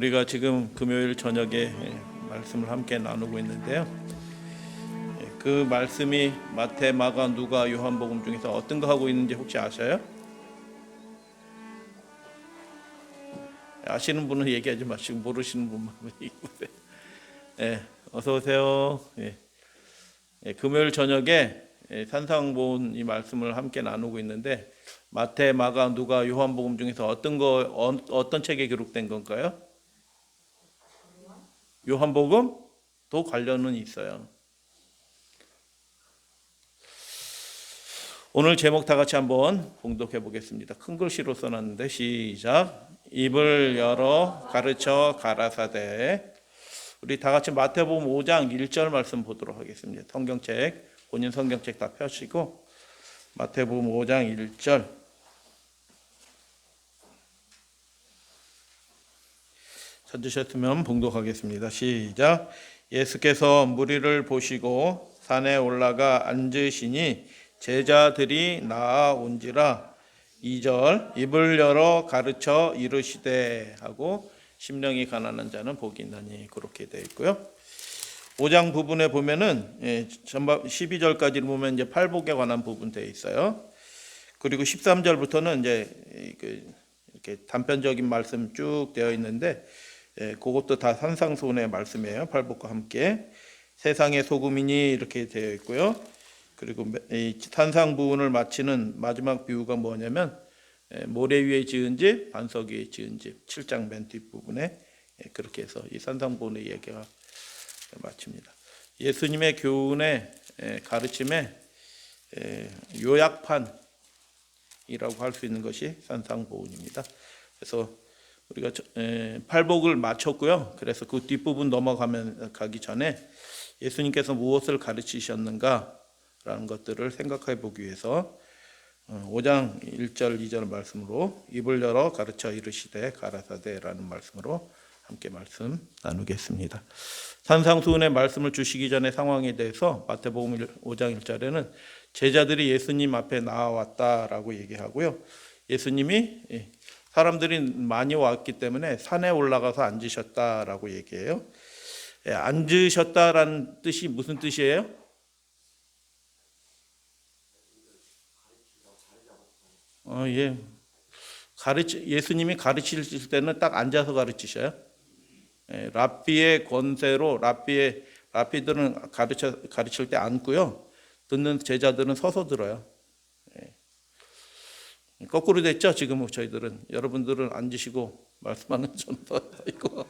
우리가 지금 금요일 저녁에 말씀을 함께 나누고 있는데요. 그 말씀이 마태, 마가, 누가, 요한복음 중에서 어떤 거 하고 있는지 혹시 아셔요? 아시는 분은 얘기하지 마시고 모르시는 분만 얘기해보세요. 어서 오세요. 금요일 저녁에 산상본 이 말씀을 함께 나누고 있는데 마태, 마가, 누가, 요한복음 중에서 어떤 책에 기록된 건가요? 요한복음도 관련은 있어요. 오늘 제목 다 같이 한번 봉독해 보겠습니다. 큰 글씨로 써놨는데 시작. 입을 열어 가르쳐 가라사대. 우리 다 같이 마태복음 5장 1절 말씀 보도록 하겠습니다. 성경책, 본인 성경책 다 펴시고 마태복음 5장 1절. 찾으셨으면 봉독하겠습니다. 시작. 예수께서 무리를 보시고 산에 올라가 앉으시니 제자들이 나아온지라. 2절. 입을 열어 가르쳐 이르시되 하고 심령이 가난한 자는 복이 있나니 그렇게 되어 있고요. 5장 부분에 보면은 12절까지 보면 이제 팔복에 관한 부분 되어 있어요. 그리고 13절부터는 이제 이렇게 단편적인 말씀 쭉 되어 있는데 그것도 다 산상수훈의 말씀이에요. 팔복과 함께 세상의 소금이니 이렇게 되어 있고요. 그리고 이 산상 부분을 마치는 마지막 비유가 뭐냐면 모래 위에 지은 집, 반석 위에 지은 집, 7장 맨 뒷부분에 그렇게 해서 이 산상 부분의 얘기가 마칩니다. 예수님의 교훈의 가르침의 요약판이라고 할 수 있는 것이 산상 부분입니다. 그래서 우리가 팔복을 마쳤고요. 그래서 그 뒷부분 가기 전에 예수님께서 무엇을 가르치셨는가라는 것들을 생각해 보기 위해서 5장 1절 2절 말씀으로 입을 열어 가르쳐 이르시되 가라사대라는 말씀으로 함께 말씀 나누겠습니다. 산상수훈의 말씀을 주시기 전에 상황에 대해서 마태복음 5장 1절에는 제자들이 예수님 앞에 나와왔다라고 얘기하고요. 예수님이 사람들이 많이 왔기 때문에 산에 올라가서 앉으셨다라고 얘기해요. 앉으셨다라는 뜻이 무슨 뜻이에요? 예수님이 가르칠 때는 딱 앉아서 가르치셔요. 랍비의 권세로 랍비들은 가르칠 때 앉고요. 듣는 제자들은 서서 들어요. 거꾸로 됐죠. 지금 저희들은 여러분들은 앉으시고 말씀하는 저는 서 있고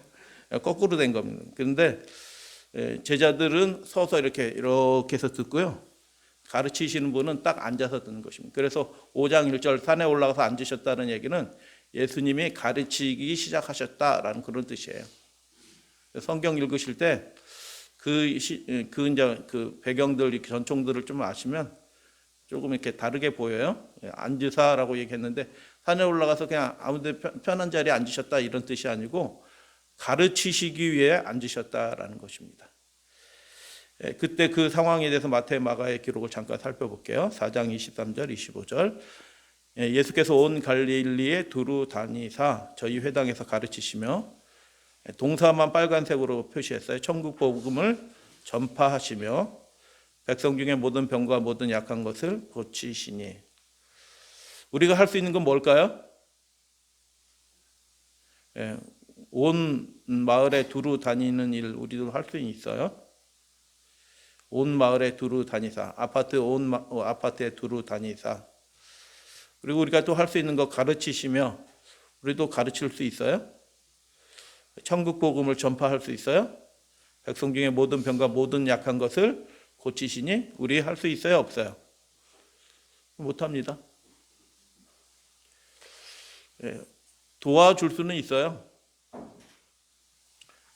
거꾸로 된 겁니다. 그런데 제자들은 서서 이렇게 해서 듣고요. 가르치시는 분은 딱 앉아서 듣는 것입니다. 그래서 5장 1절 산에 올라가서 앉으셨다는 얘기는 예수님이 가르치기 시작하셨다라는 그런 뜻이에요. 성경 읽으실 때 그 배경들, 전총들을 좀 아시면 조금 이렇게 다르게 보여요. 앉으사라고 얘기했는데 산에 올라가서 그냥 아무데 편한 자리에 앉으셨다 이런 뜻이 아니고 가르치시기 위해 앉으셨다라는 것입니다. 그때 그 상황에 대해서 마태, 마가의 기록을 잠깐 살펴볼게요. 4장 23절, 25절. 예수께서 온 갈릴리에 두루 다니사 저희 회당에서 가르치시며 동사만 빨간색으로 표시했어요. 천국 복음을 전파하시며 백성 중에 모든 병과 모든 약한 것을 고치시니. 우리가 할 수 있는 건 뭘까요? 온 마을에 두루 다니는 일 우리도 할 수 있어요. 온 마을에 두루 다니사, 아파트에 두루 다니사. 그리고 우리가 또 할 수 있는 거 가르치시며 우리도 가르칠 수 있어요. 천국 복음을 전파할 수 있어요. 백성 중에 모든 병과 모든 약한 것을 고치시니 우리 할 수 있어요, 없어요? 못합니다. 도와줄 수는 있어요.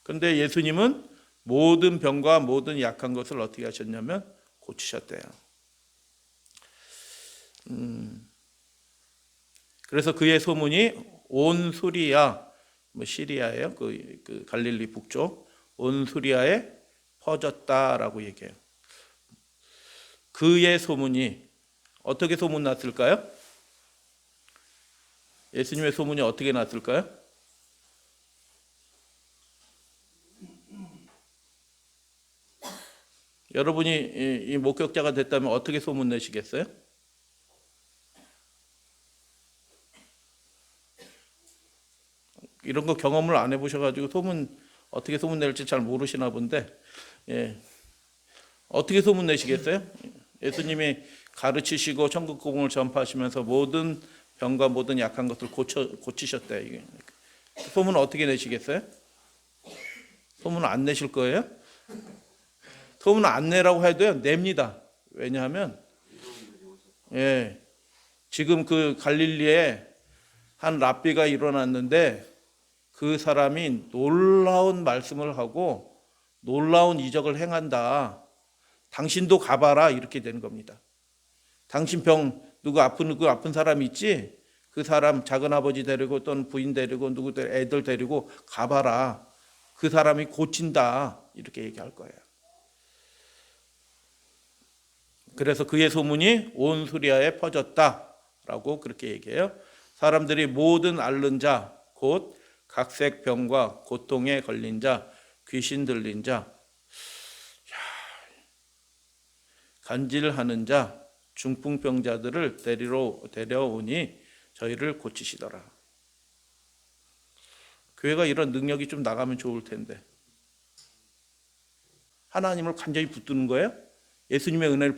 그런데 예수님은 모든 병과 모든 약한 것을 어떻게 하셨냐면 고치셨대요. 그래서 그의 소문이 온 수리아, 시리아예요. 그 갈릴리 북쪽 온 수리아에 퍼졌다라고 얘기해요. 그의 소문이 어떻게 소문났을까요? 예수님의 소문이 어떻게 났을까요? 여러분이 이 목격자가 됐다면 어떻게 소문내시겠어요? 이런 거 경험을 안 해보셔가지고 어떻게 소문낼지 잘 모르시나 본데, 어떻게 소문내시겠어요? 예수님이 가르치시고 천국 복음을 전파하시면서 모든 병과 모든 약한 것을 고치셨대. 소문 어떻게 내시겠어요? 소문 안 내실 거예요? 소문 안 내라고 해도요, 냅니다. 왜냐하면, 지금 그 갈릴리에 한 랍비가 일어났는데 그 사람이 놀라운 말씀을 하고 놀라운 이적을 행한다. 당신도 가봐라. 이렇게 되는 겁니다. 당신 누구 아픈 사람 있지? 그 사람 작은아버지 데리고 또는 부인 데리고 애들 데리고 가봐라. 그 사람이 고친다. 이렇게 얘기할 거예요. 그래서 그의 소문이 온 수리아에 퍼졌다라고 그렇게 얘기해요. 사람들이 모든 앓는 자, 곧 각색 병과 고통에 걸린 자, 귀신 들린 자, 간질하는 자, 중풍병자들을 데려오니 저희를 고치시더라. 교회가 이런 능력이 좀 나가면 좋을 텐데. 하나님을 완전히 붙드는 거예요? 예수님의 은혜를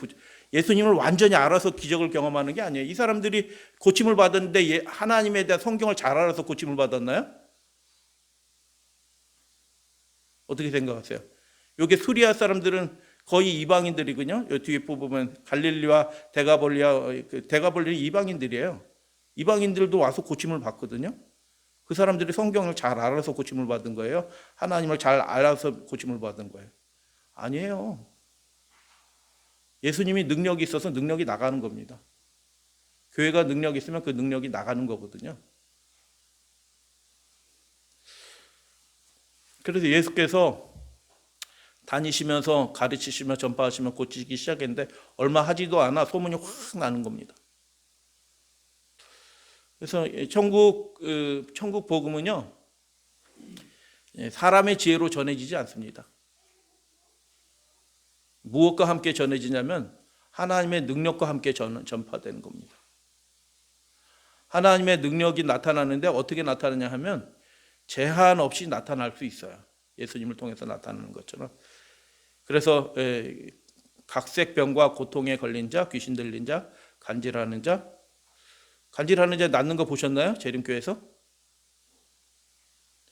예수님을 완전히 알아서 기적을 경험하는 게 아니에요. 이 사람들이 고침을 받았는데 하나님에 대한 성경을 잘 알아서 고침을 받았나요? 어떻게 생각하세요? 여기 수리아 사람들은 거의 이방인들이군요. 이 뒤에 보면 갈릴리와 데가볼리 이방인들이에요. 이방인들도 와서 고침을 받거든요. 그 사람들이 성경을 잘 알아서 고침을 받은 거예요? 하나님을 잘 알아서 고침을 받은 거예요? 아니에요. 예수님이 능력이 있어서 능력이 나가는 겁니다. 교회가 능력이 있으면 그 능력이 나가는 거거든요. 그래서 예수께서 다니시면서 가르치시며 전파하시며 고치기 시작했는데 얼마 하지도 않아 소문이 확 나는 겁니다. 그래서 천국 복음은요, 사람의 지혜로 전해지지 않습니다. 무엇과 함께 전해지냐면 하나님의 능력과 함께 전파되는 겁니다. 하나님의 능력이 나타나는데 어떻게 나타나냐 하면 제한 없이 나타날 수 있어요. 예수님을 통해서 나타나는 것처럼. 그래서 각색병과 고통에 걸린 자, 귀신 들린 자, 간질하는 자 낫는 거 보셨나요? 재림교회에서?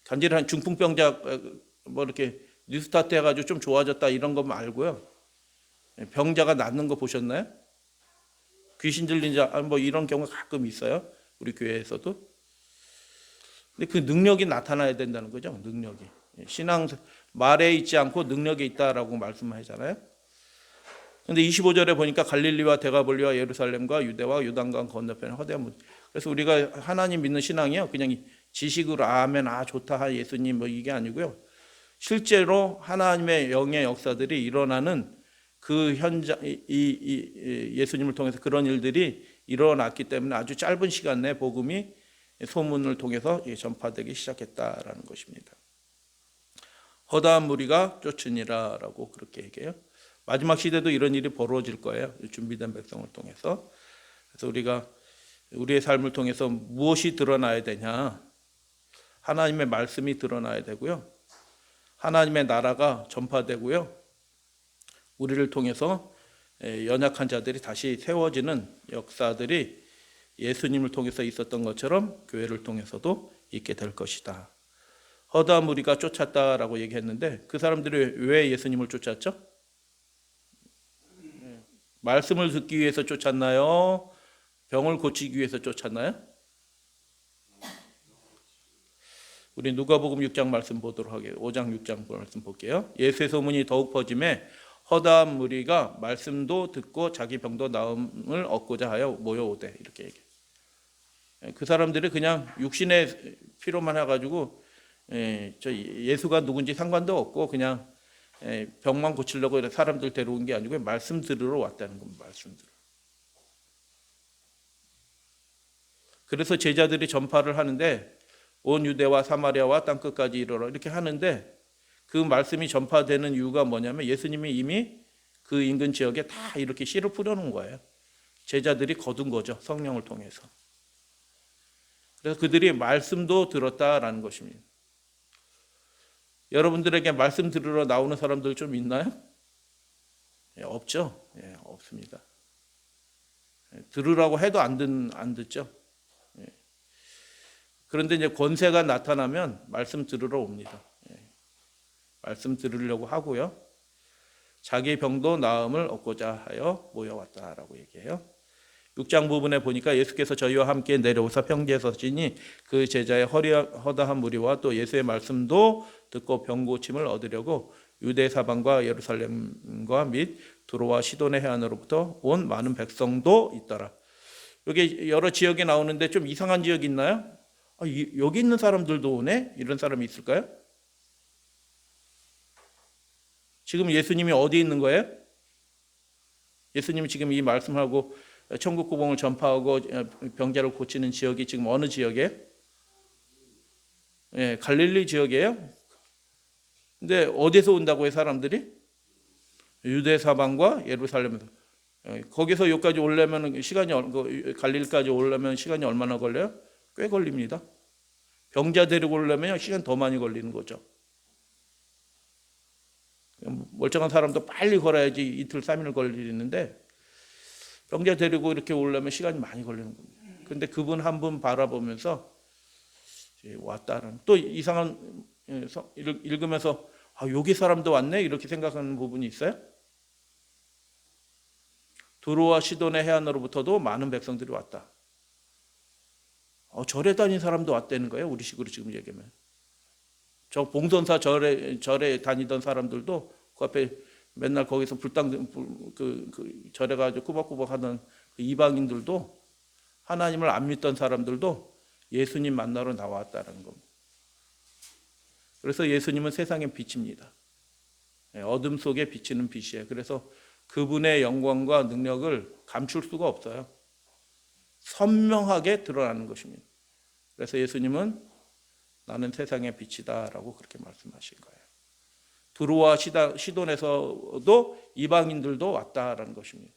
간질한 중풍병자 뭐 이렇게 뉴스타트 해가지고 좀 좋아졌다 이런 거 말고요. 병자가 낫는 거 보셨나요? 귀신 들린 자 뭐 이런 경우가 가끔 있어요. 우리 교회에서도. 근데 그 능력이 나타나야 된다는 거죠. 능력이. 신앙 말에 있지 않고 능력이 있다라고 말씀하잖아요. 근데 25절에 보니까 갈릴리와 데가볼리와 예루살렘과 유대와 요단강 건너편 허대한 그래서 우리가 하나님 믿는 신앙이요. 그냥 지식으로 아멘 좋다 예수님 뭐 이게 아니고요. 실제로 하나님의 영의 역사들이 일어나는 그 현장 예수님을 통해서 그런 일들이 일어났기 때문에 아주 짧은 시간 내에 복음이 소문을 통해서 전파되기 시작했다라는 것입니다. 허다한 무리가 쫓으니라라고 그렇게 얘기해요. 마지막 시대도 이런 일이 벌어질 거예요. 준비된 백성을 통해서. 그래서 우리가 우리의 삶을 통해서 무엇이 드러나야 되냐? 하나님의 말씀이 드러나야 되고요. 하나님의 나라가 전파되고요. 우리를 통해서 연약한 자들이 다시 세워지는 역사들이 예수님을 통해서 있었던 것처럼 교회를 통해서도 있게 될 것이다. 허다한 무리가 쫓았다라고 얘기했는데 그 사람들이 왜 예수님을 쫓았죠? 말씀을 듣기 위해서 쫓았나요? 병을 고치기 위해서 쫓았나요? 우리 누가복음 6장 말씀 보도록 하게요. 5장 6장 말씀 볼게요. 예수의 소문이 더욱 퍼짐에 허다한 무리가 말씀도 듣고 자기 병도 나음을 얻고자 하여 모여오되 이렇게 얘기해요. 그 사람들이 그냥 육신의 피로만 해가지고 예수가 누군지 상관도 없고 그냥 병만 고치려고 사람들 데려온 게 아니고 말씀 들으러 왔다는 겁니다. 말씀 들으러. 그래서 제자들이 전파를 하는데 온 유대와 사마리아와 땅끝까지 이르러 이렇게 하는데 그 말씀이 전파되는 이유가 뭐냐면 예수님이 이미 그 인근 지역에 다 이렇게 씨를 뿌려놓은 거예요. 제자들이 거둔 거죠. 성령을 통해서. 그래서 그들이 말씀도 들었다라는 것입니다. 여러분들에게 말씀 들으러 나오는 사람들 좀 있나요? 예, 없죠. 예, 없습니다. 예, 들으라고 해도 안 듣죠. 예. 그런데 이제 권세가 나타나면 말씀 들으러 옵니다. 예. 말씀 들으려고 하고요. 자기 병도 나음을 얻고자 하여 모여왔다라고 얘기해요. 6장 부분에 보니까 예수께서 저희와 함께 내려오사 평지에 서시니 그 제자의 허다한 무리와 또 예수의 말씀도 듣고 병 고침을 얻으려고 유대 사방과 예루살렘과 및 두로와 시돈의 해안으로부터 온 많은 백성도 있더라. 여기 여러 지역에 나오는데 좀 이상한 지역이 있나요? 여기 있는 사람들도 오네? 이런 사람이 있을까요? 지금 예수님이 어디 있는 거예요? 예수님이 지금 이 말씀하고 천국 구봉을 전파하고 병자를 고치는 지역이 지금 어느 지역이에요? 예, 갈릴리 지역이에요. 근데 어디서 온다고 해요, 사람들이? 유대 사방과 예루살렘에서. 거기서 여기까지 오려면 시간이 갈릴리까지 오려면 시간이 얼마나 걸려요? 꽤 걸립니다. 병자 데리고 오려면 시간 더 많이 걸리는 거죠. 멀쩡한 사람도 빨리 걸어야지 이틀 3일 걸리는데 병자 데리고 이렇게 오려면 시간이 많이 걸리는 겁니다. 그런데 그분 한 분 바라보면서 왔다는, 또 이상한, 읽으면서 여기 사람도 왔네 이렇게 생각하는 부분이 있어요. 두로와 시돈의 해안으로부터도 많은 백성들이 왔다. 절에 다닌 사람도 왔다는 거예요. 우리 식으로 지금 얘기하면. 저 봉선사 절에 다니던 사람들도 그 앞에 맨날 거기서 절에 가지고 꾸벅꾸벅 하던 그 이방인들도, 하나님을 안 믿던 사람들도 예수님 만나러 나왔다는 겁니다. 그래서 예수님은 세상의 빛입니다. 어둠 속에 비치는 빛이에요. 그래서 그분의 영광과 능력을 감출 수가 없어요. 선명하게 드러나는 것입니다. 그래서 예수님은 나는 세상의 빛이다라고 그렇게 말씀하신 거예요. 두로와 시돈에서도 이방인들도 왔다라는 것입니다.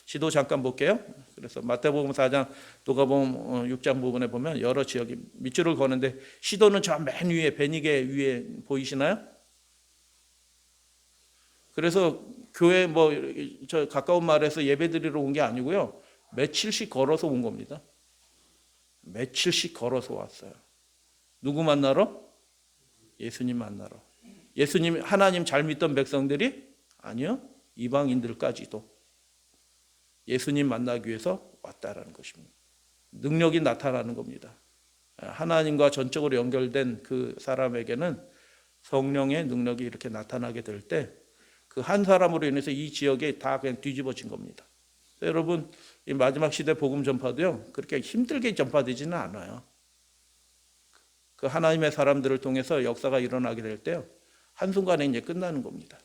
지도 잠깐 볼게요. 그래서 마태복음 4장, 누가복음 6장 부분에 보면 여러 지역이 밑줄을 거는데 시돈은 저 맨 위에 베니게 위에 보이시나요? 그래서 교회 저 가까운 마을에서 예배드리러 온 게 아니고요. 며칠씩 걸어서 온 겁니다. 며칠씩 걸어서 왔어요. 누구 만나러? 예수님 만나러. 예수님, 하나님 잘 믿던 백성들이? 아니요. 이방인들까지도 예수님 만나기 위해서 왔다라는 것입니다. 능력이 나타나는 겁니다. 하나님과 전적으로 연결된 그 사람에게는 성령의 능력이 이렇게 나타나게 될 때 그 한 사람으로 인해서 이 지역에 다 그냥 뒤집어진 겁니다. 여러분, 이 마지막 시대 복음 전파도요, 그렇게 힘들게 전파되지는 않아요. 그 하나님의 사람들을 통해서 역사가 일어나게 될 때요, 한순간에 이제 끝나는 겁니다.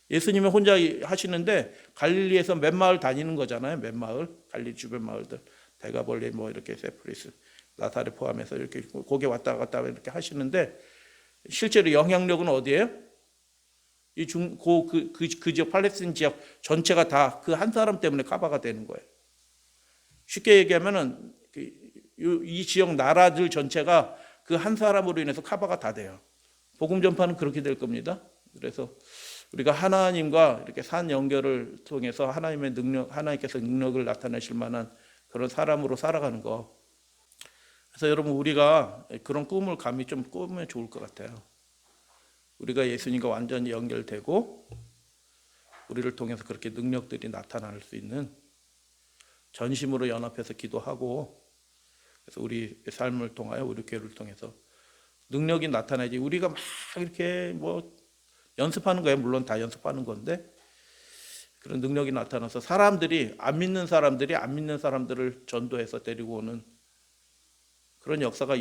예수님이 혼자 하시는데 갈릴리에서 몇 마을 다니는 거잖아요. 몇 마을, 갈릴리 주변 마을들, 데가볼리 이렇게 세프리스, 나사렛 포함해서 이렇게 거기 왔다 갔다 이렇게 하시는데 실제로 영향력은 어디예요? 그 지역, 팔레스틴 지역 전체가 다 그 한 사람 때문에 커버가 되는 거예요. 쉽게 얘기하면은 이 지역 나라들 전체가 그 한 사람으로 인해서 커버가 다 돼요. 복음 전파는 그렇게 될 겁니다. 그래서 우리가 하나님과 이렇게 산 연결을 통해서 하나님의 능력, 하나님께서 능력을 나타내실 만한 그런 사람으로 살아가는 거. 그래서 여러분, 우리가 그런 꿈을 감히 좀 꾸면 좋을 것 같아요. 우리가 예수님과 완전히 연결되고 우리를 통해서 그렇게 능력들이 나타날 수 있는, 전심으로 연합해서 기도하고, 그래서 우리 삶을 통하여 우리 교회를 통해서 능력이 나타나지. 우리가 막 이렇게 연습하는 거예요. 물론 다 연습하는 건데 그런 능력이 나타나서 사람들이, 안 믿는 사람들을 전도해서 데리고 오는 그런 역사가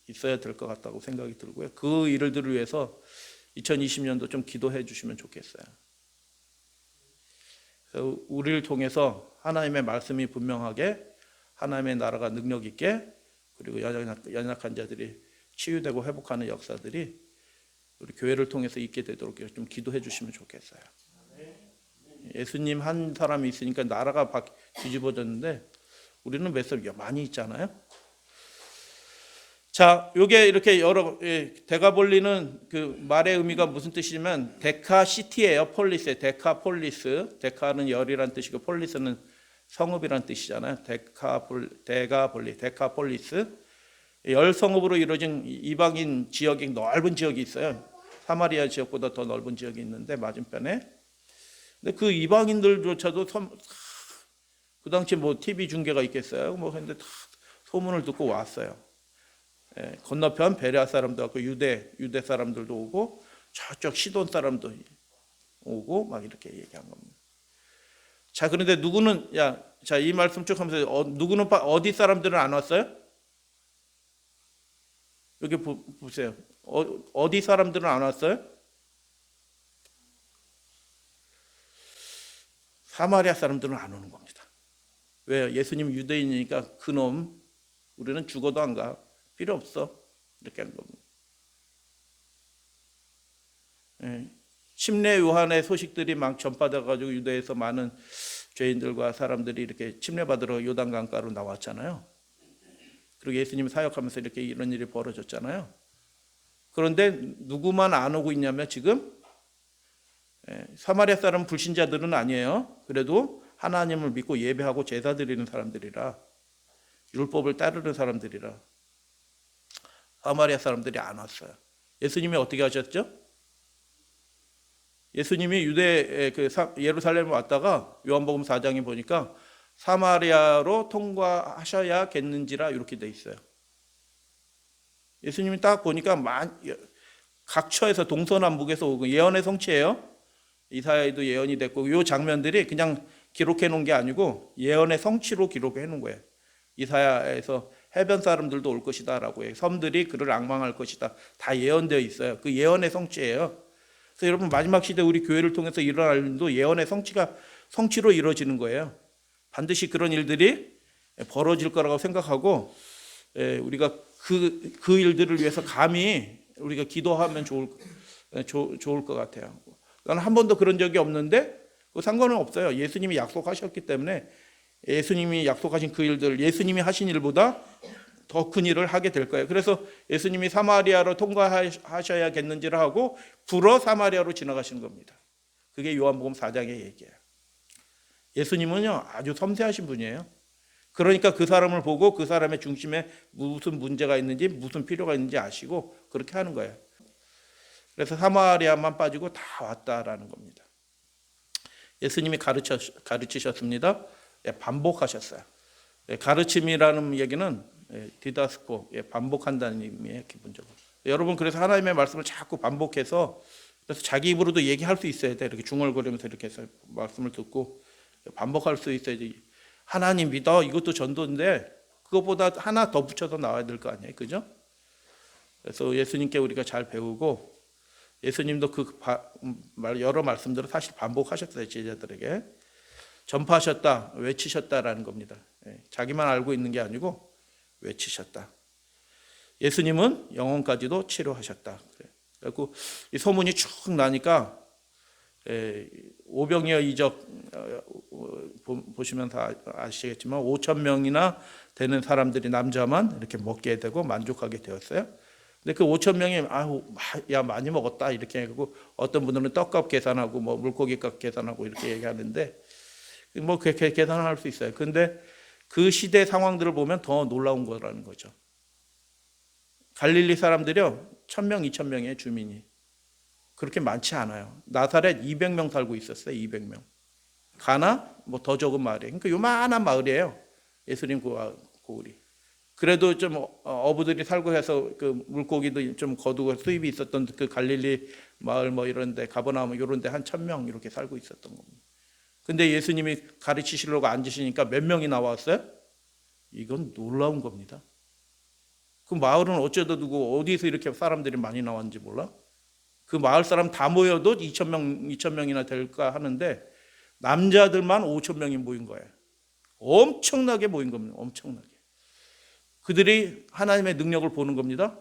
있어야 될 것 같다고 생각이 들고요. 그 일들을 위해서 2020년도 좀 기도해 주시면 좋겠어요. 그래서 우리를 통해서 하나님의 말씀이 분명하게, 하나님의 나라가 능력 있게, 그리고 연약한 자들이 치유되고 회복하는 역사들이 우리 교회를 통해서 있게 되도록 좀 기도해 주시면 좋겠어요. 예수님 한 사람이 있으니까 나라가 뒤집어졌는데 우리는 몇 사람 많이 있잖아요. 자, 요게 이렇게 여러 데가볼리는 그 말의 의미가 무슨 뜻이냐면 데카시티예요. 폴리스에 데카폴리스. 데카는 열이란 뜻이고 폴리스는 성읍이란 뜻이잖아요. 데카폴리스. 열 성읍으로 이루어진 이방인 지역이 넓은 지역이 있어요. 사마리아 지역보다 더 넓은 지역이 있는데 맞은편에. 근데 그 이방인들조차도 그 당시 뭐 TV 중계가 있겠어요. 뭐 근데 다 소문을 듣고 왔어요. 건너편 베레아 사람도 왔고 유대 사람들도 오고 저쪽 시돈 사람도 오고 막 이렇게 얘기한 겁니다. 자, 그런데 누구는 자, 이 말씀 쭉 하면서 누구는 어디 사람들은 안 왔어요? 여기 보세요. 어디 사람들은 안 왔어요? 사마리아 사람들은 안 오는 겁니다. 왜요? 예수님 유대인이니까 그놈 우리는 죽어도 안 가. 필요 없어. 이렇게 한 겁니다. 침례 요한의 소식들이 막 전파돼가지고 유대에서 많은 죄인들과 사람들이 이렇게 침례받으러 요단강가로 나왔잖아요. 그리고 예수님이 사역하면서 이렇게 이런 일이 벌어졌잖아요. 그런데 누구만 안 오고 있냐면 지금 사마리아 사람 불신자들은 아니에요. 그래도 하나님을 믿고 예배하고 제사 드리는 사람들이라 율법을 따르는 사람들이라 사마리아 사람들이 안 왔어요. 예수님이 어떻게 하셨죠? 예수님이 유대 예루살렘에 왔다가 요한복음 4장에 보니까 사마리아로 통과하셔야겠는지라 이렇게 돼 있어요. 예수님이 딱 보니까 각처에서 동서남북에서 오고 예언의 성취예요. 이사야에도 예언이 됐고 이 장면들이 그냥 기록해 놓은 게 아니고 예언의 성취로 기록해 놓은 거예요. 이사야에서 해변 사람들도 올 것이다 라고 해요. 섬들이 그를 앙망할 것이다. 다 예언되어 있어요. 그 예언의 성취예요. 그래서 여러분 마지막 시대 우리 교회를 통해서 일어날 일도 예언의 성취로 이루어지는 거예요. 반드시 그런 일들이 벌어질 거라고 생각하고 우리가 그 일들을 위해서 감히 우리가 기도하면 좋을 것 같아요. 나는 한 번도 그런 적이 없는데 상관은 없어요. 예수님이 약속하셨기 때문에 예수님이 약속하신 그 일들, 예수님이 하신 일보다 더 큰 일을 하게 될 거예요. 그래서 예수님이 사마리아로 통과하셔야겠는지를 하고 불어 사마리아로 지나가시는 겁니다. 그게 요한복음 4장의 얘기예요. 예수님은요 아주 섬세하신 분이에요. 그러니까 그 사람을 보고 그 사람의 중심에 무슨 문제가 있는지 무슨 필요가 있는지 아시고 그렇게 하는 거예요. 그래서 사마리아만 빠지고 다 왔다라는 겁니다. 예수님이 가르치셨습니다. 반복하셨어요. 가르침이라는 얘기는 디다스코, 반복한다는 의미예요, 기본적으로. 여러분 그래서 하나님의 말씀을 자꾸 반복해서 그래서 자기 입으로도 얘기할 수 있어야 돼. 이렇게 중얼거리면서 이렇게 해서 말씀을 듣고 반복할 수 있어야지. 하나님 믿어. 이것도 전도인데 그것보다 하나 더 붙여서 나와야 될 거 아니에요, 그죠? 그래서 예수님께 우리가 잘 배우고 예수님도 여러 말씀들을 사실 반복하셨어요, 제자들에게. 전파하셨다, 외치셨다라는 겁니다. 자기만 알고 있는 게 아니고 외치셨다. 예수님은 영혼까지도 치료하셨다. 그리고 이 소문이 쭉 나니까 오병이어 이적 보시면 다 아시겠지만 5천 명이나 되는 사람들이 남자만 이렇게 먹게 되고 만족하게 되었어요. 근데 그 5천 명이 야 많이 먹었다 이렇게 하고 어떤 분들은 떡값 계산하고 뭐 물고기값 계산하고 이렇게 얘기하는데 뭐 그렇게 계산할 수 있어요. 근데 그 시대 상황들을 보면 더 놀라운 거라는 거죠. 갈릴리 사람들이요 1,000명, 2,000명의 주민이 그렇게 많지 않아요. 나사렛 200명 살고 있었어요. 200명. 가나 뭐 더 적은 마을이에요. 그러니까 요만한 마을이에요. 예수님 고을이. 그래도 좀 어부들이 살고 해서 그 물고기도 좀 거두고 수입이 있었던 그 갈릴리 마을 뭐 이런데 가버나움 이런데 한 1,000명 이렇게 살고 있었던 겁니다. 근데 예수님이 가르치시려고 앉으시니까 몇 명이 나왔어요? 이건 놀라운 겁니다. 그 마을은 어쩌다 두고 어디서 이렇게 사람들이 많이 나왔는지 몰라? 그 마을 사람 다 모여도 2,000명이나 될까 하는데 남자들만 5,000명이 모인 거예요. 엄청나게 모인 겁니다. 엄청나게. 그들이 하나님의 능력을 보는 겁니다.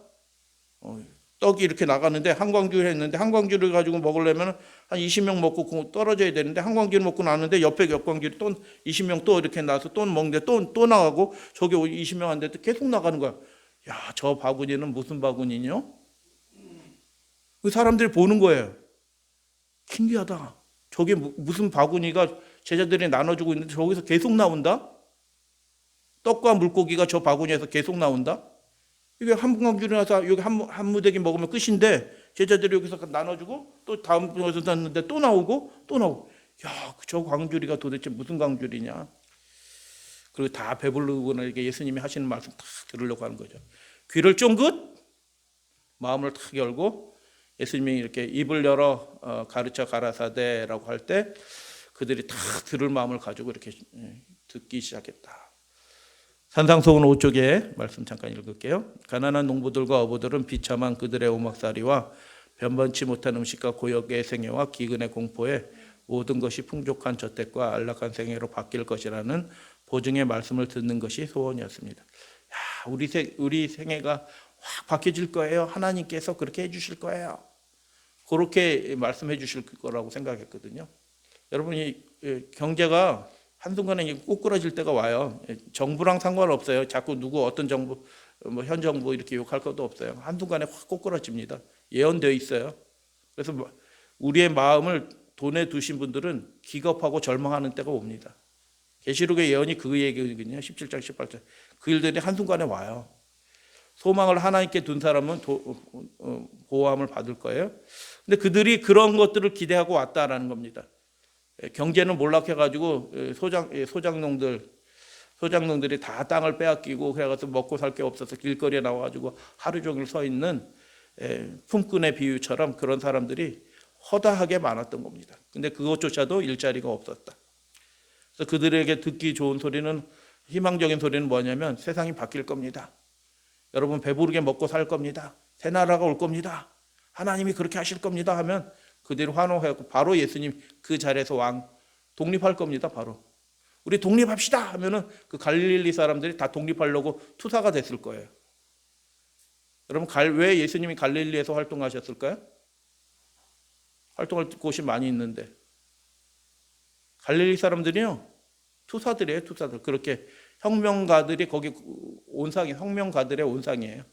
떡이 이렇게 나갔는데 한광주를 했는데 한광주를 가지고 먹으려면 한 20명 먹고 떨어져야 되는데 한광주를 먹고 나왔는데 옆에 옆광주를 또 20명 또 이렇게 나서 또 먹는데 또 나가고 저기 20명한테 계속 나가는 거야. 야, 저 바구니는 무슨 바구니냐? 그 사람들이 보는 거예요. 신기하다. 저게 무슨 바구니가 제자들이 나눠주고 있는데 저기서 계속 나온다? 떡과 물고기가 저 바구니에서 계속 나온다? 이게 한 광주를 나서 여기 한 무대기 먹으면 끝인데 제자들이 여기서 나눠주고 또 다음 분에서 났는데 또 나오고 또 나오고. 야, 저 광주리가 도대체 무슨 광주리냐? 그리고 다 배부르고 이렇게 예수님이 하시는 말씀 다 들으려고 하는 거죠. 귀를 쫑긋 마음을 탁 열고 예수님이 이렇게 입을 열어 가르쳐 가라사대라고 할 때 그들이 다 들을 마음을 가지고 이렇게 듣기 시작했다. 산상수훈 5쪽에 말씀 잠깐 읽을게요. 가난한 농부들과 어부들은 비참한 그들의 오막살이와 변변치 못한 음식과 고역의 생애와 기근의 공포에 모든 것이 풍족한 저택과 안락한 생애로 바뀔 것이라는 보증의 말씀을 듣는 것이 소원이었습니다. 야, 우리 생애가 확 바뀌어질 거예요. 하나님께서 그렇게 해주실 거예요. 그렇게 말씀해 주실 거라고 생각했거든요. 여러분이 경제가 한순간에 꼬꾸라질 때가 와요. 정부랑 상관없어요. 자꾸 누구 어떤 정부, 현 정부 이렇게 욕할 것도 없어요. 한순간에 확 꼬꾸라집니다. 예언되어 있어요. 그래서 우리의 마음을 돈에 두신 분들은 기겁하고 절망하는 때가 옵니다. 계시록의 예언이 그 얘기거든요. 17장 18장. 그 일들이 한순간에 와요. 소망을 하나님께 둔 사람은 보호함을 받을 거예요. 근데 그들이 그런 것들을 기대하고 왔다라는 겁니다. 경제는 몰락해가지고 소장농들이 다 땅을 빼앗기고 그래가지고 먹고 살 게 없어서 길거리에 나와가지고 하루 종일 서 있는 품꾼의 비유처럼 그런 사람들이 허다하게 많았던 겁니다. 근데 그것조차도 일자리가 없었다. 그래서 그들에게 듣기 좋은 소리는, 희망적인 소리는 뭐냐면 세상이 바뀔 겁니다. 여러분 배부르게 먹고 살 겁니다. 새 나라가 올 겁니다. 하나님이 그렇게 하실 겁니다 하면 그들이 환호하고 바로 예수님 그 자리에서 왕 독립할 겁니다. 바로 우리 독립합시다 하면은 그 갈릴리 사람들이 다 독립하려고 투사가 됐을 거예요. 여러분 왜 예수님이 갈릴리에서 활동하셨을까요? 활동할 곳이 많이 있는데 갈릴리 사람들이요 투사들이에요. 투사들. 그렇게 혁명가들이 거기 온상이 혁명가들의 온상이에요.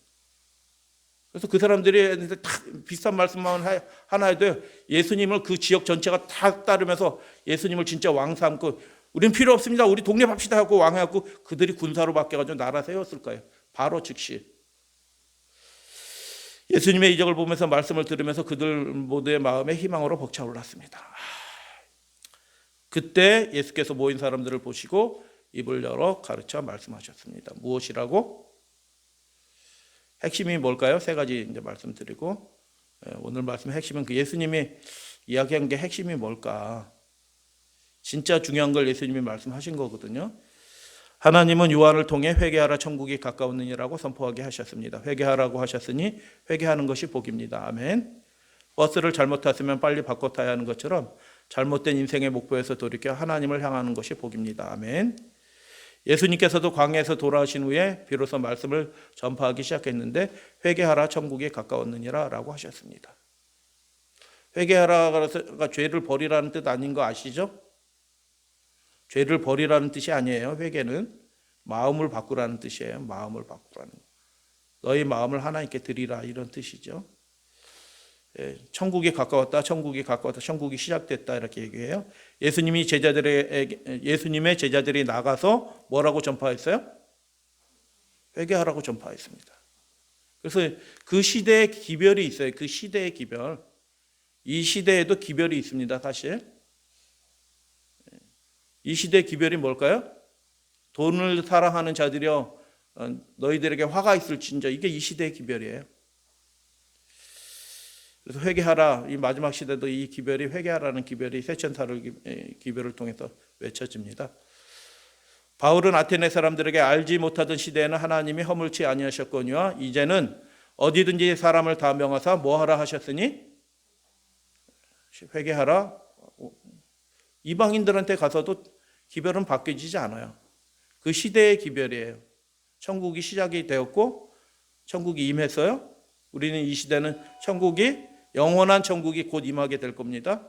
그래서 그 사람들이 다 비슷한 말씀만 하나 해도 예수님을 그 지역 전체가 다 따르면서 예수님을 진짜 왕 삼고 우린 필요 없습니다. 우리 독립합시다 하고 왕해갖고 그들이 군사로 바뀌어가지고 나라 세웠을 거예요. 바로 즉시. 예수님의 이적을 보면서 말씀을 들으면서 그들 모두의 마음에 희망으로 벅차올랐습니다. 그때 예수께서 모인 사람들을 보시고 입을 열어 가르쳐 말씀하셨습니다. 무엇이라고? 핵심이 뭘까요? 세 가지 이제 말씀드리고 오늘 말씀의 핵심은 그 예수님이 이야기한 게 핵심이 뭘까? 진짜 중요한 걸 예수님이 말씀하신 거거든요. 하나님은 요한을 통해 회개하라 천국이 가까웠느니라고 선포하게 하셨습니다. 회개하라고 하셨으니 회개하는 것이 복입니다. 아멘. 버스를 잘못 탔으면 빨리 바꿔 타야 하는 것처럼 잘못된 인생의 목표에서 돌이켜 하나님을 향하는 것이 복입니다. 아멘. 예수님께서도 광야에서 돌아오신 후에 비로소 말씀을 전파하기 시작했는데 회개하라 천국이 가까웠느니라 라고 하셨습니다. 회개하라가 죄를 버리라는 뜻 아닌 거 아시죠? 죄를 버리라는 뜻이 아니에요. 회개는 마음을 바꾸라는 뜻이에요. 마음을 바꾸라는 거. 너희 마음을 하나님께 드리라 이런 뜻이죠. 천국이 가까웠다, 천국이 가까웠다, 천국이 시작됐다 이렇게 얘기해요. 예수님의 제자들이 나가서 뭐라고 전파했어요? 회개하라고 전파했습니다. 그래서 그 시대의 기별이 있어요. 그 시대의 기별. 이 시대에도 기별이 있습니다. 사실. 이 시대의 기별이 뭘까요? 돈을 사랑하는 자들이여 너희들에게 화가 있을진저. 이게 이 시대의 기별이에요. 그래서 회개하라. 이 마지막 시대도 이 기별이 회개하라는 기별이 세천사를 기별을 통해서 외쳐집니다. 바울은 아테네 사람들에게 알지 못하던 시대에는 하나님이 허물치 아니하셨거니와 이제는 어디든지 사람을 다 명하사 뭐하라 하셨으니 회개하라. 이방인들한테 가서도 기별은 바뀌어지지 않아요. 그 시대의 기별이에요. 천국이 시작이 되었고 천국이 임했어요. 우리는 이 시대는 천국이 영원한 천국이 곧 임하게 될 겁니다.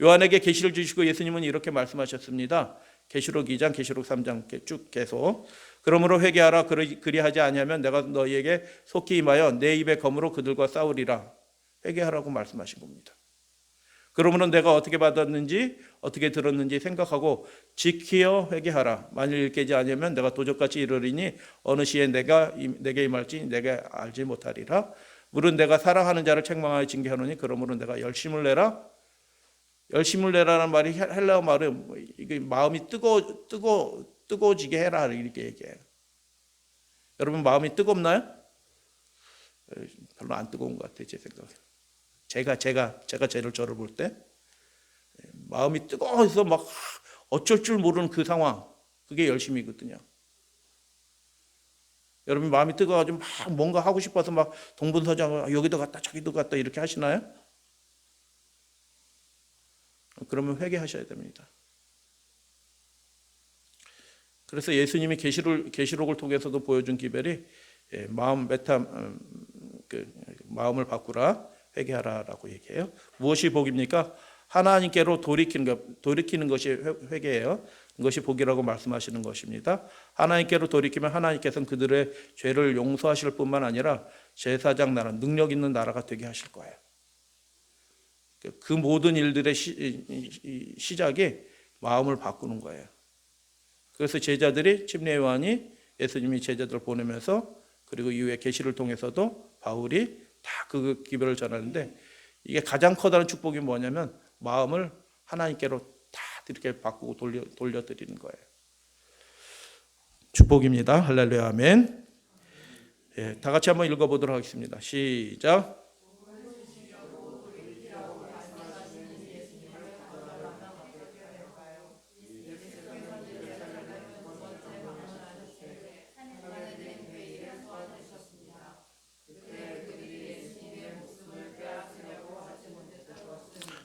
요한에게 계시를 주시고 예수님은 이렇게 말씀하셨습니다. 계시록 2장, 계시록 3장 쭉 계속. 그러므로 회개하라. 그리하지 아니하면 내가 너희에게 속히 임하여 내 입의 검으로 그들과 싸우리라. 회개하라고 말씀하신 겁니다. 그러므로 내가 어떻게 받았는지 어떻게 들었는지 생각하고 지키어 회개하라. 만일 깨지 아니하면 내가 도적같이 이르리니 어느 시에 내게 임할지 내가 알지 못하리라. 물은 내가 사랑하는 자를 책망하여 징계하노니 그러므로 내가 열심을 내라. 열심을 내라는 말이 헬라어 말은 이게 마음이 뜨거워지게 해라 이렇게 얘기해요. 여러분 마음이 뜨겁나요? 별로 안 뜨거운 것 같아요, 제 생각에. 제가 저를 볼 때 마음이 뜨거워서 막 어쩔 줄 모르는 그 상황, 그게 열심이거든요. 여러분 마음이 뜨거워가지고 막 뭔가 하고 싶어서 막 동분서장 여기도 갔다 저기도 갔다 이렇게 하시나요? 그러면 회개하셔야 됩니다. 그래서 예수님이 계시록을 통해서도 보여준 기별이 마음을 바꾸라, 회개하라라고 얘기해요. 무엇이 복입니까? 하나님께로 돌이키는 것이 회개예요. 그것이 복이라고 말씀하시는 것입니다. 하나님께로 돌이키면 하나님께서는 그들의 죄를 용서하실 뿐만 아니라 제사장 나라, 능력 있는 나라가 되게 하실 거예요. 그 모든 일들의 시작이 마음을 바꾸는 거예요. 그래서 제자들이 침례 요한이 예수님이 제자들을 보내면서 그리고 이후에 계시를 통해서도 바울이 다 그 기별을 전하는데 이게 가장 커다란 축복이 뭐냐면 마음을 하나님께로 다 이렇게 바꾸고 돌려드리는 거예요. 축복입니다. 할렐루야 아멘. 다 같이 한번 읽어보도록 하겠습니다. 시작.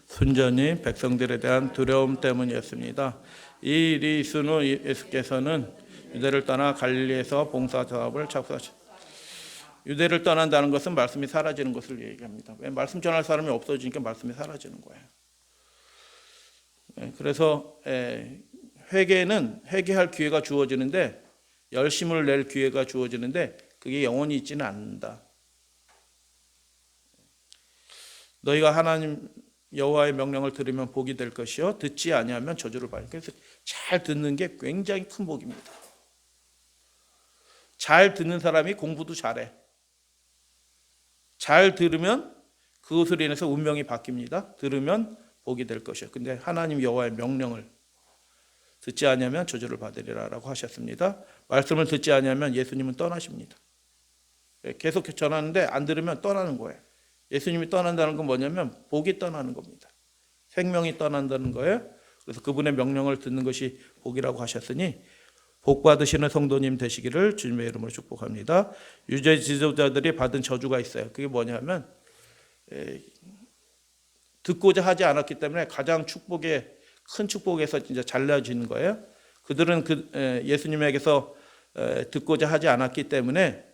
순전히 백성들에 대한 두려움 때문이었습니다. 이 일이 있은 후 예수께서는 유대를 떠나 갈릴리에서 봉사 사업을 착수하셨습니다. 유대를 떠난다는 것은 말씀이 사라지는 것을 얘기합니다. 왜 말씀 전할 사람이 없어지니까 말씀이 사라지는 거예요. 그래서 회개는 회개할 기회가 주어지는데 열심을 낼 기회가 주어지는데 그게 영원히 있지는 않는다. 너희가 하나님 여호와의 명령을 들으면 복이 될 것이요 듣지 아니하면 저주를 받을. 그래서 잘 듣는 게 굉장히 큰 복입니다. 잘 듣는 사람이 공부도 잘해. 잘 들으면 그것으로 인해서 운명이 바뀝니다. 들으면 복이 될 것이요. 근데 하나님 여호와의 명령을 듣지 아니하면 저주를 받으리라라고 하셨습니다. 말씀을 듣지 아니하면 예수님은 떠나십니다. 계속 전하는데 안 들으면 떠나는 거예요. 예수님이 떠난다는 건 뭐냐면 복이 떠나는 겁니다. 생명이 떠난다는 거예요. 그래서 그분의 명령을 듣는 것이 복이라고 하셨으니 복 받으시는 성도님 되시기를 주님의 이름으로 축복합니다. 유대 지도자들이 받은 저주가 있어요. 그게 뭐냐면 듣고자 하지 않았기 때문에 가장 큰 축복에서 진짜 잘라지는 거예요. 그들은 예수님에게서 듣고자 하지 않았기 때문에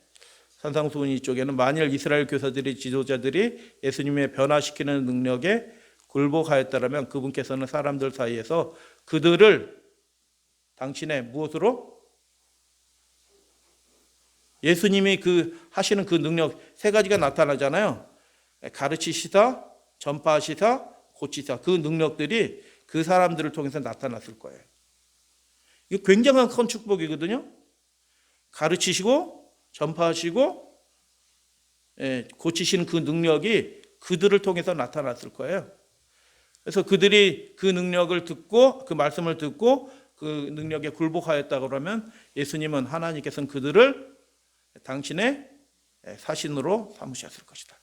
산상수훈 쪽에는 만일 이스라엘 교사들이 지도자들이 예수님의 변화시키는 능력에 굴복하였다면 그분께서는 사람들 사이에서 그들을 당신의 무엇으로? 예수님이 하시는 그 능력 세 가지가 나타나잖아요. 가르치시다, 전파하시다, 고치시다. 그 능력들이 그 사람들을 통해서 나타났을 거예요. 이게 굉장한 큰 축복이거든요. 가르치시고 전파하시고 고치시는 그 능력이 그들을 통해서 나타났을 거예요. 그래서 그들이 그 능력을 듣고 그 말씀을 듣고 그 능력에 굴복하였다 그러면 예수님은 하나님께서는 그들을 당신의 사신으로 삼으셨을 것이다.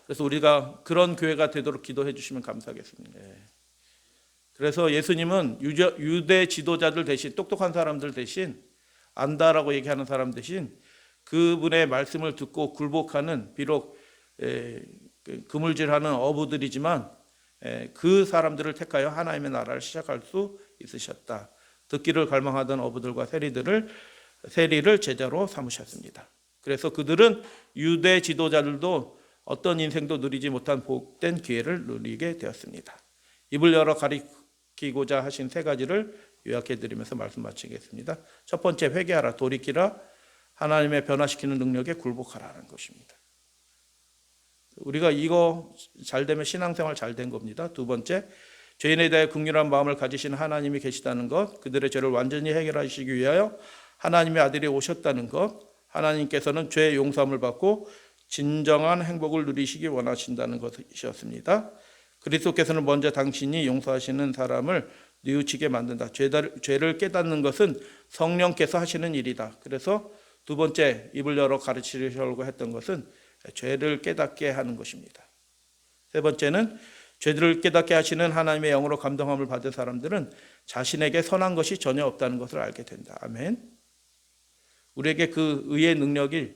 그래서 우리가 그런 교회가 되도록 기도해 주시면 감사하겠습니다. 그래서 예수님은 유대 지도자들 대신 똑똑한 사람들 대신 안다라고 얘기하는 사람 대신 그분의 말씀을 듣고 굴복하는 비록 그물질하는 어부들이지만 그 사람들을 택하여 하나님의 나라를 시작할 수 있으셨다. 듣기를 갈망하던 어부들과 세리를 제자로 삼으셨습니다. 그래서 그들은 유대 지도자들도 어떤 인생도 누리지 못한 복된 기회를 누리게 되었습니다. 입을 열어 가리키고자 하신 세 가지를 요약해 드리면서 말씀 마치겠습니다. 첫 번째, 회개하라, 돌이키라, 하나님의 변화시키는 능력에 굴복하라는 것입니다. 우리가 이거 잘 되면 신앙생활 잘 된 겁니다. 두 번째, 죄인에 대해 긍휼한 마음을 가지신 하나님이 계시다는 것, 그들의 죄를 완전히 해결하시기 위하여 하나님의 아들이 오셨다는 것, 하나님께서는 죄 용서함을 받고 진정한 행복을 누리시기 원하신다는 것이었습니다. 그리스도께서는 먼저 당신이 용서하시는 사람을 뉘우치게 만든다. 죄를 깨닫는 것은 성령께서 하시는 일이다. 그래서 두 번째, 입을 열어 가르치려고 했던 것은 죄를 깨닫게 하는 것입니다. 세 번째는 죄를 깨닫게 하시는 하나님의 영으로 감동함을 받은 사람들은 자신에게 선한 것이 전혀 없다는 것을 알게 된다. 아멘. 우리에게 그 의의 능력이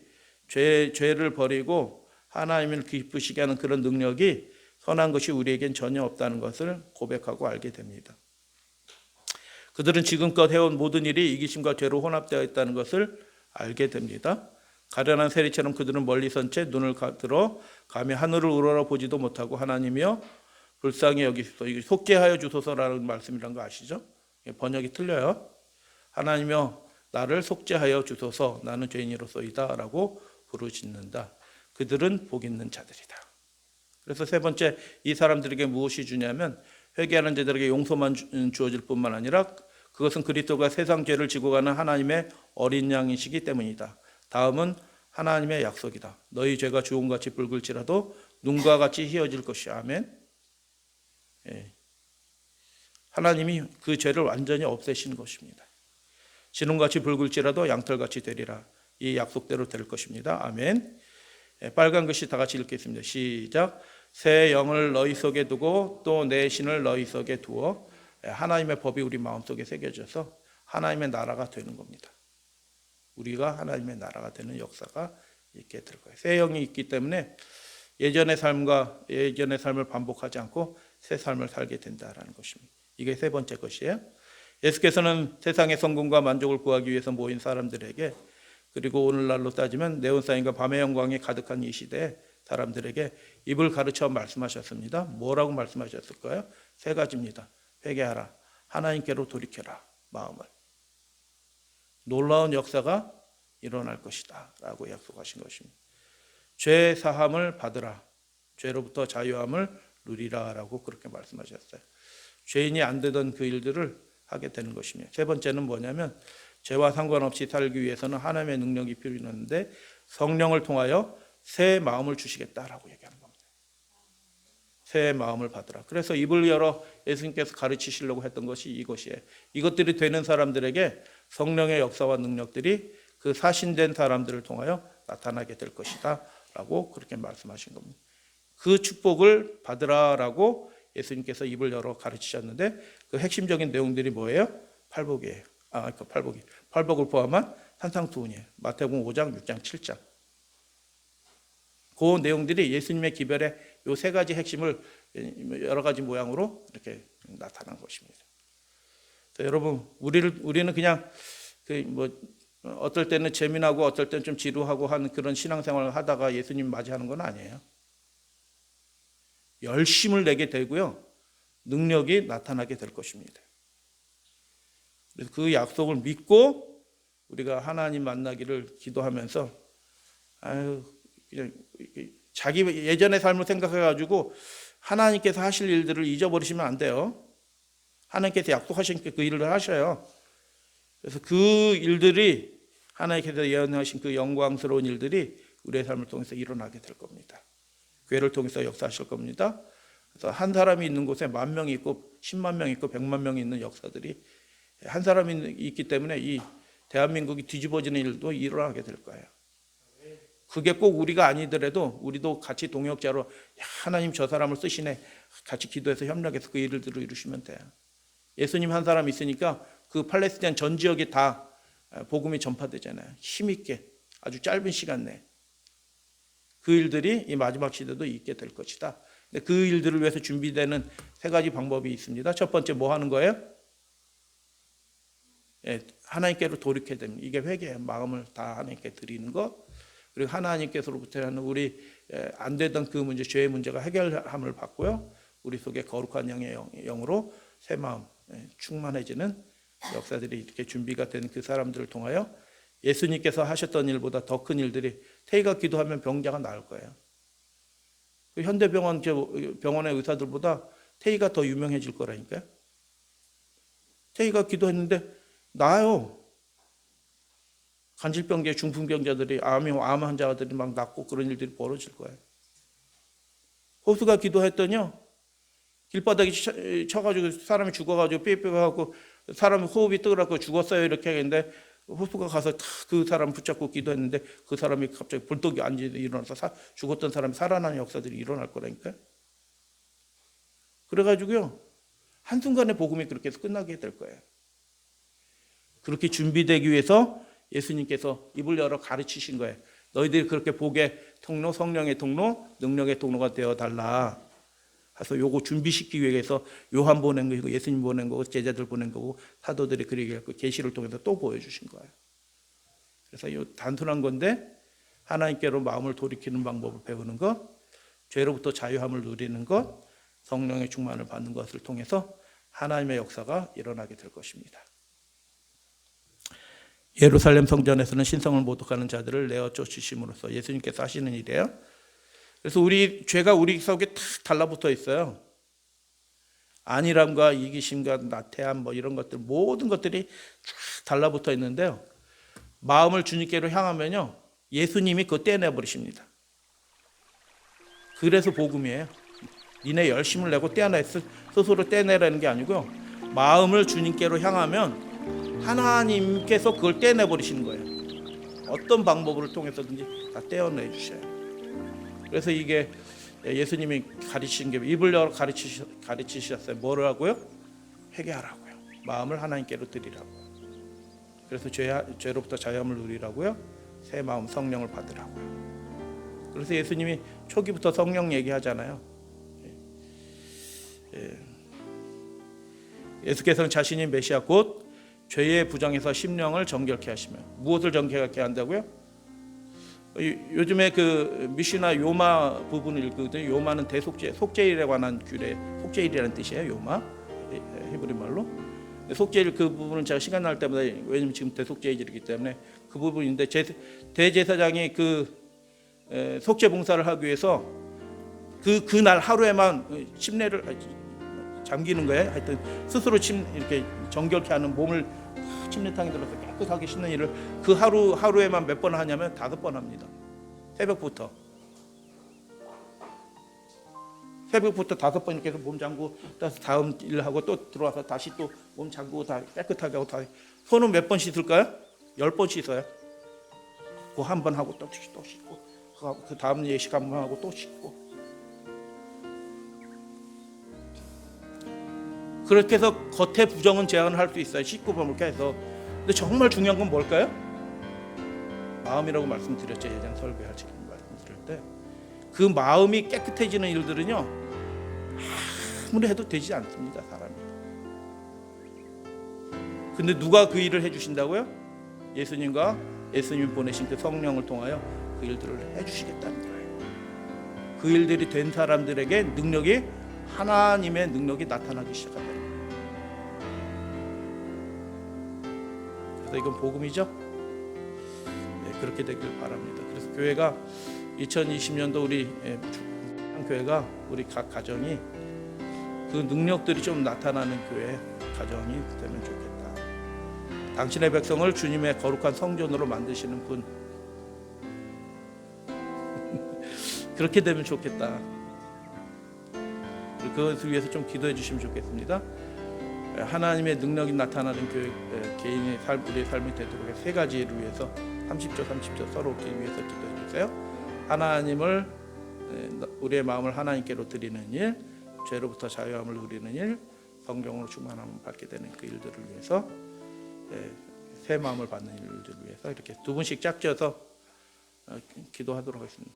죄를 버리고 하나님을 기쁘시게 하는 그런 능력이 선한 것이 우리에겐 전혀 없다는 것을 고백하고 알게 됩니다. 그들은 지금껏 해온 모든 일이 이기심과 죄로 혼합되어 있다는 것을 알게 됩니다. 가련한 세리처럼 그들은 멀리 선 채 눈을 들어 감히 하늘을 우러러 보지도 못하고 하나님이여 불쌍히 여기소서, 이거 속죄하여 주소서라는 말씀이란 거 아시죠? 번역이 틀려요. 하나님이여 나를 속죄하여 주소서, 나는 죄인이로소이다 라고 부르짖는다. 그들은 복 있는 자들이다. 그래서 세 번째, 이 사람들에게 무엇이 주냐면 회개하는 자들에게 용서만 주어질 뿐만 아니라 그것은 그리스도가 세상 죄를 지고 가는 하나님의 어린 양이시기 때문이다. 다음은 하나님의 약속이다. 너희 죄가 주홍같이 붉을지라도 눈과 같이 희어질 것이야. 아멘. 예. 하나님이 그 죄를 완전히 없애시는 것입니다. 진홍같이 붉을지라도 양털같이 되리라. 이 약속대로 될 것입니다. 아멘. 예. 빨간 글씨 다 같이 읽겠습니다. 시작. 새 영을 너희 속에 두고 또 내 신을 너희 속에 두어. 하나님의 법이 우리 마음속에 새겨져서 하나님의 나라가 되는 겁니다. 우리가 하나님의 나라가 되는 역사가 있게 될 거예요. 새 영이 있기 때문에 예전의 삶을 반복하지 않고 새 삶을 살게 된다라는 것입니다. 이게 세 번째 것이에요. 예수께서는 세상의 성공과 만족을 구하기 위해서 모인 사람들에게, 그리고 오늘날로 따지면 네온사인과 밤의 영광이 가득한 이 시대에 사람들에게 입을 가르쳐 말씀하셨습니다. 뭐라고 말씀하셨을까요? 세 가지입니다. 회개하라, 하나님께로 돌이켜라, 마음을. 놀라운 역사가 일어날 것이다 라고 약속하신 것입니다. 죄 사함을 받으라, 죄로부터 자유함을 누리라 라고 그렇게 말씀하셨어요. 죄인이 안 되던 그 일들을 하게 되는 것입니다. 세 번째는 뭐냐면 죄와 상관없이 살기 위해서는 하나님의 능력이 필요한데 성령을 통하여 새 마음을 주시겠다라고 얘기하는 겁니다. 새 마음을 받으라. 그래서 입을 열어 예수님께서 가르치시려고 했던 것이 이것이에요. 이것들이 되는 사람들에게 성령의 역사와 능력들이 그 사신된 사람들을 통하여 나타나게 될 것이다 라고 그렇게 말씀하신 겁니다. 그 축복을 받으라라고 예수님께서 입을 열어 가르치셨는데 그 핵심적인 내용들이 뭐예요? 팔복이에요. 팔복을 포함한 산상수훈이에요. 마태복음 5장, 6장, 7장. 그 내용들이 예수님의 기별의 요 세 가지 핵심을 여러 가지 모양으로 이렇게 나타난 것입니다. 여러분, 우리는 그냥 어떨 때는 재미나고 어떨 때는 좀 지루하고 하는 그런 신앙생활을 하다가 예수님 맞이하는 건 아니에요. 열심을 내게 되고요, 능력이 나타나게 될 것입니다. 그래서 그 약속을 믿고 우리가 하나님 만나기를 기도하면서 그냥 자기 예전의 삶을 생각해가지고 하나님께서 하실 일들을 잊어버리시면 안 돼요. 하나님께서 약속하신 그 일을 하셔요. 그래서 그 일들이 하나님께서 예언하신 그 영광스러운 일들이 우리의 삶을 통해서 일어나게 될 겁니다. 교회를 통해서 역사하실 겁니다. 그래서 한 사람이 있는 곳에 10,000명이 있고 10만 명이 있고 100만 명이 있는 역사들이 한 사람이 있기 때문에 이 대한민국이 뒤집어지는 일도 일어나게 될 거예요. 그게 꼭 우리가 아니더라도 우리도 같이 동역자로 하나님 저 사람을 쓰시네, 같이 기도해서 협력해서 그 일들을 이루시면 돼요. 예수님 한 사람 있으니까 그 팔레스타인 전 지역에 다 복음이 전파되잖아요. 힘있게 아주 짧은 시간 내에. 그 일들이 이 마지막 시대도 있게 될 것이다. 근데 그 일들을 위해서 준비되는 세 가지 방법이 있습니다. 첫 번째 뭐 하는 거예요? 하나님께로 돌이켜야 됩니다. 이게 회개예요. 마음을 다 하나님께 드리는 것. 그리고 하나님께서로부터 하는 우리 안 되던 그 문제, 죄의 문제가 해결함을 받고요. 우리 속에 거룩한 영의 영으로 새 마음 충만해지는 역사들이 이렇게 준비가 된 그 사람들을 통하여 예수님께서 하셨던 일보다 더 큰 일들이, 태희가 기도하면 병자가 나을 거예요. 그 현대병원 병원의 의사들보다 태희가 더 유명해질 거라니까요. 태희가 기도했는데 나아요. 간질병자, 중풍병자들이, 암 환자들이 막 낫고 그런 일들이 벌어질 거예요. 호수가 기도했더니요, 길바닥에 쳐가지고 사람이 죽어가지고 삐삐하고 사람 호흡이 뜨거라고 죽었어요 이렇게 했는데, 호수가 가서 그 사람 붙잡고 기도했는데 그 사람이 갑자기 벌떡이 앉아 일어나서 죽었던 사람이 살아나는 역사들이 일어날 거라니까요. 그래가지고요, 한순간에 복음이 그렇게 해서 끝나게 될 거예요. 그렇게 준비되기 위해서 예수님께서 입을 열어 가르치신 거예요. 너희들이 그렇게 복의 통로, 성령의 통로, 능력의 통로가 되어달라. 그래서 요거 준비시키기 위해서 요한 보낸 거고, 예수님 보낸 거고, 제자들 보낸 거고, 사도들이 그렇게 계시를 통해서 또 보여주신 거예요. 그래서 이 단순한 건데 하나님께로 마음을 돌이키는 방법을 배우는 것, 죄로부터 자유함을 누리는 것, 성령의 충만을 받는 것을 통해서 하나님의 역사가 일어나게 될 것입니다. 예루살렘 성전에서는 신성을 모독하는 자들을 내어 쫓으심으로써 예수님께서 하시는 일이에요. 그래서 우리 죄가 우리 속에 탁 달라붙어 있어요. 안일함과 이기심과 나태함 이런 것들, 모든 것들이 쫙 달라붙어 있는데요. 마음을 주님께로 향하면요, 예수님이 그거 떼내버리십니다. 그래서 복음이에요. 니네 열심을 내고 떼어내, 스스로 떼내라는 게 아니고요. 마음을 주님께로 향하면 하나님께서 그걸 떼내버리시는 거예요. 어떤 방법을 통해서든지 다 떼어내 주셔요. 그래서 이게 예수님이 가르치신 게, 입을 열어 가르치셨어요. 뭐라고요? 회개하라고요. 마음을 하나님께로 드리라고요. 그래서 죄로부터 자유함을 누리라고요. 새 마음, 성령을 받으라고요. 그래서 예수님이 초기부터 성령 얘기하잖아요. 예수께서는 자신이 메시아 곧 죄의 부정에서 심령을 정결케 하시며, 무엇을 정결케 한다고요? 요즘에 그 미시나 요마 부분을 읽거든요. 요마는 대속죄, 속죄일에 관한 규례, 속죄일이라는 뜻이에요. 요마, 히브리 말로. 속죄일 그 부분은 제가 시간 날 때마다, 왜냐면 지금 대속죄일이기 때문에 그 부분인데, 대제사장이 그 속죄 봉사를 하기 위해서 그날 하루에만 침례를 잠기는 거예요. 하여튼 스스로 이렇게 정결케 하는, 몸을 침례탕에 들어서 깨끗하게 씻는 일을 그 하루에만 몇 번 하냐면 5번 합니다. 새벽부터 5번 이렇게 해서 몸 잠그고 다음 일하고 또 들어와서 다시 또 몸 잠그고 다 깨끗하게 하고, 다 손은 몇 번 씻을까요? 10번 씻어요. 그 한 번 하고 또 씻고, 그 다음 예식 한 번 하고 또 씻고. 그렇게 해서 겉에 부정은 제한을 할 수 있어요. 씻고 이렇게 해서. 근데 정말 중요한 건 뭘까요? 마음이라고 말씀드렸죠. 예전 설교할 때 말씀드릴 때, 그 마음이 깨끗해지는 일들은요, 아무리 해도 되지 않습니다, 사람이. 근데 누가 그 일을 해주신다고요? 예수님과 예수님 보내신 그 성령을 통하여 그 일들을 해주시겠다는 거예요. 그 일들이 된 사람들에게 능력이, 하나님의 능력이 나타나기 시작한다는 거예요. 그래서 이건 복음이죠. 네, 그렇게 되길 바랍니다. 그래서 교회가 2020년도 우리 교회가, 우리 각 가정이 그 능력들이 좀 나타나는 교회 가정이 되면 좋겠다. 당신의 백성을 주님의 거룩한 성전으로 만드시는 분, 그렇게 되면 좋겠다. 그것을 위해서 좀 기도해 주시면 좋겠습니다. 하나님의 능력이 나타나는 교회, 개인의 삶, 우리의 삶이 되도록 3가지를 위해서 30조 서로 위해서 기도해 주세요. 하나님을, 우리의 마음을 하나님께로 드리는 일, 죄로부터 자유함을 누리는 일, 성령으로 충만함을 받게 되는 그 일들을 위해서, 새 마음을 받는 일들을 위해서 이렇게 2분씩 짝지어서 기도하도록 하겠습니다.